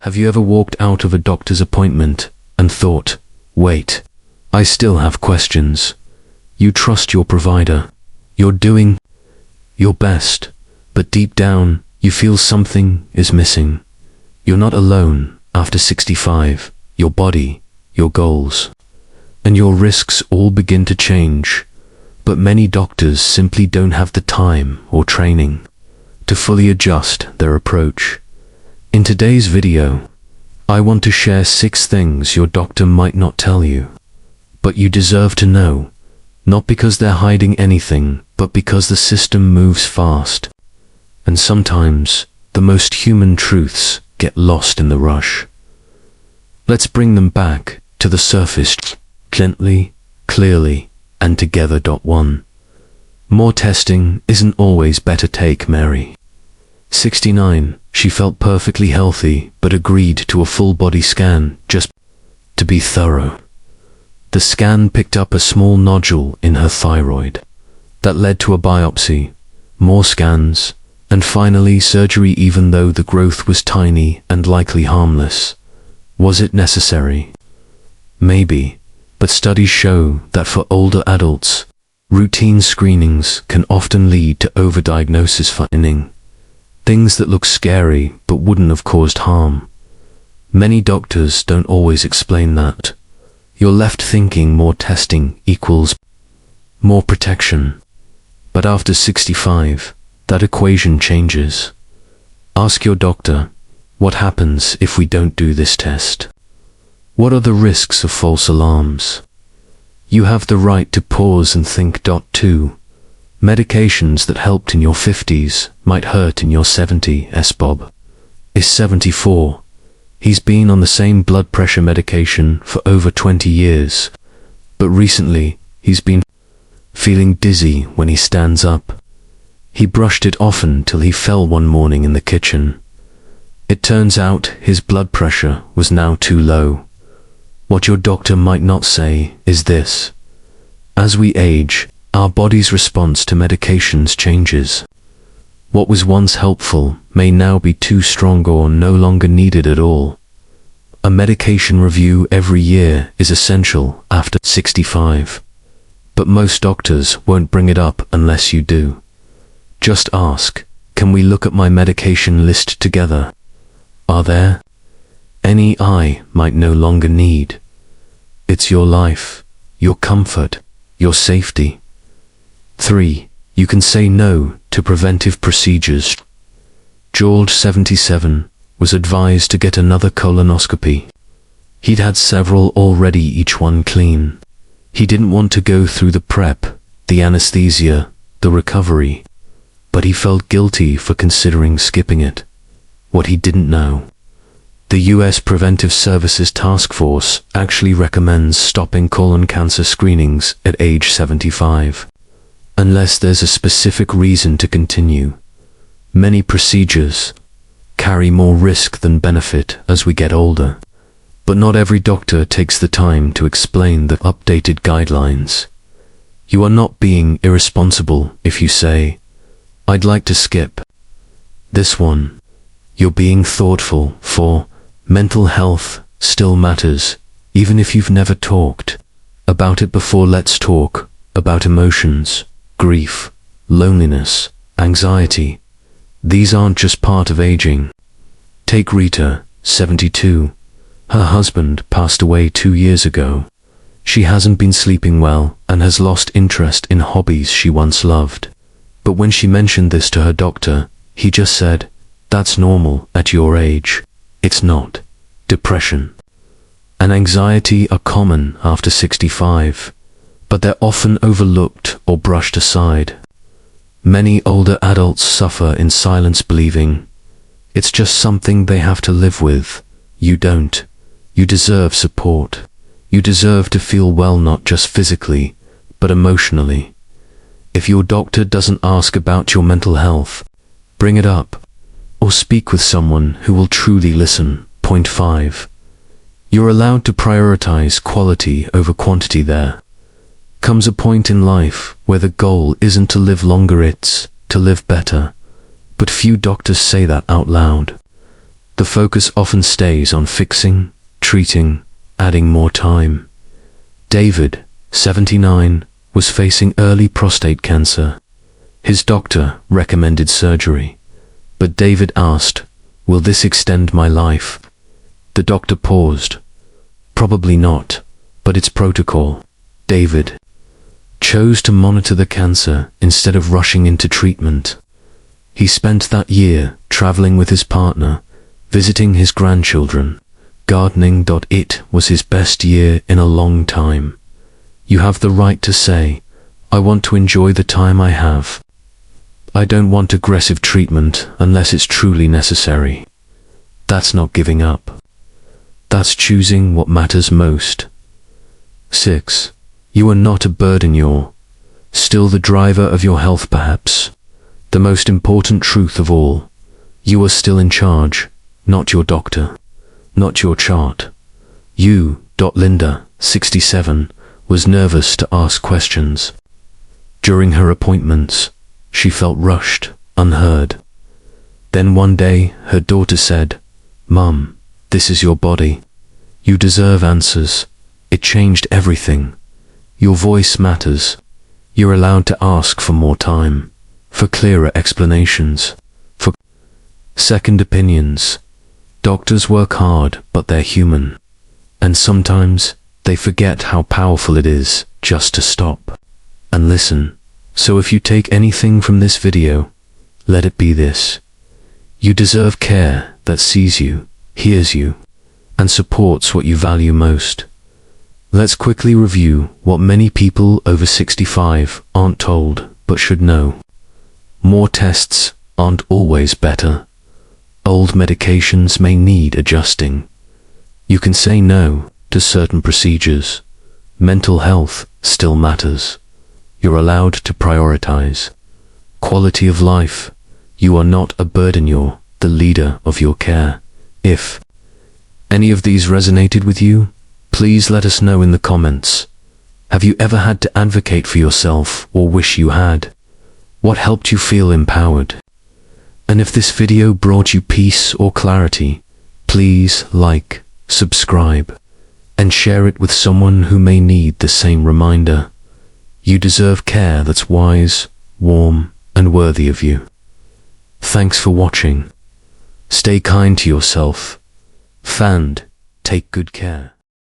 Have you ever walked out of a doctor's appointment and thought, wait, I still have questions? You trust your provider. You're doing your best, but deep down, you feel something is missing. You're not alone after 65. Your body, your goals, and your risks all begin to change. But many doctors simply don't have the time or training to fully adjust their approach. In today's video, I want to share 6 things your doctor might not tell you, but you deserve to know, not because they're hiding anything, but because the system moves fast, and sometimes the most human truths get lost in the rush. Let's bring them back to the surface gently, clearly, and together. 1. More testing isn't always better. Take Mary. 69, she felt perfectly healthy, but agreed to a full body scan just to be thorough. The scan picked up a small nodule in her thyroid. That led to a biopsy, more scans, and finally surgery. Even though the growth was tiny and likely harmless. Was it necessary? Maybe, but studies show that for older adults, routine screenings can often lead to overdiagnosis. Finding things that look scary but wouldn't have caused harm. Many doctors don't always explain that. You're left thinking more testing equals more protection. But after 65, that equation changes. Ask your doctor, what happens if we don't do this test? What are the risks of false alarms? You have the right to pause and think. 2. Medications that helped in your 50s might hurt in your 70s. Bob is 74. He's been on the same blood pressure medication for over 20 years, but recently he's been feeling dizzy when he stands up. He brushed it often till he fell one morning in the kitchen. It turns out his blood pressure was now too low. What your doctor might not say is this: as we age, our body's response to medications changes. What was once helpful may now be too strong or no longer needed at all. A medication review every year is essential after 65. But most doctors won't bring it up unless you do. Just ask, can we look at my medication list together? Are there any I might no longer need? It's your life, your comfort, your safety. 3. You can say no to preventive procedures. George, 77, was advised to get another colonoscopy. He'd had several already, each one clean. He didn't want to go through the prep, the anesthesia, the recovery, but he felt guilty for considering skipping it. What he didn't know: the U.S. Preventive Services Task Force actually recommends stopping colon cancer screenings at age 75, unless there's a specific reason to continue. Many procedures carry more risk than benefit as we get older, but not every doctor takes the time to explain the updated guidelines. You are not being irresponsible if you say, I'd like to skip this one. You're being thoughtful, for mental health still matters, even if you've never talked about it before. Let's talk about emotions, grief, loneliness, anxiety. These aren't just part of aging. Take Rita, 72. Her husband passed away 2 years ago. She hasn't been sleeping well and has lost interest in hobbies she once loved. But when she mentioned this to her doctor, he just said, that's normal at your age. It's not. Depression and anxiety are common after 65, but they're often overlooked or brushed aside. Many older adults suffer in silence, believing it's just something they have to live with. You don't. You deserve support. You deserve to feel well, not just physically, but emotionally. If your doctor doesn't ask about your mental health, bring it up, or speak with someone who will truly listen. 5. You're allowed to prioritize quality over quantity. There comes a point in life where the goal isn't to live longer, it's to live better. But few doctors say that out loud. The focus often stays on fixing, treating, adding more time. David, 79, was facing early prostate cancer. His doctor recommended surgery, but David asked, "Will this extend my life?" The doctor paused. "Probably not, but it's protocol." David chose to monitor the cancer instead of rushing into treatment. He spent that year traveling with his partner, visiting his grandchildren, gardening. It was his best year in a long time. You have the right to say, "I want to enjoy the time I have. I don't want aggressive treatment unless it's truly necessary." That's not giving up. That's choosing what matters most. 6. You are not a burden. You're still the driver of your health, perhaps. The most important truth of all, you are still in charge, not your doctor, not your chart. You. Linda, 67, was nervous to ask questions. During her appointments, she felt rushed, unheard. Then one day, her daughter said, "Mum, this is your body. You deserve answers." It changed everything. Your voice matters. You're allowed to ask for more time, for clearer explanations, for second opinions. Doctors work hard, but they're human. And sometimes they forget how powerful it is just to stop and listen. So if you take anything from this video, let it be this. You deserve care that sees you, hears you, and supports what you value most. Let's quickly review what many people over 65 aren't told but should know. More tests aren't always better. Old medications may need adjusting. You can say no to certain procedures. Mental health still matters. You're allowed to prioritize. Quality of life. You are not a burden. You're the leader of your care. If any of these resonated with you, please let us know in the comments. Have you ever had to advocate for yourself or wish you had? What helped you feel empowered? And if this video brought you peace or clarity, please like, subscribe, and share it with someone who may need the same reminder. You deserve care that's wise, warm, and worthy of you. Thanks for watching. Stay kind to yourself. And take good care.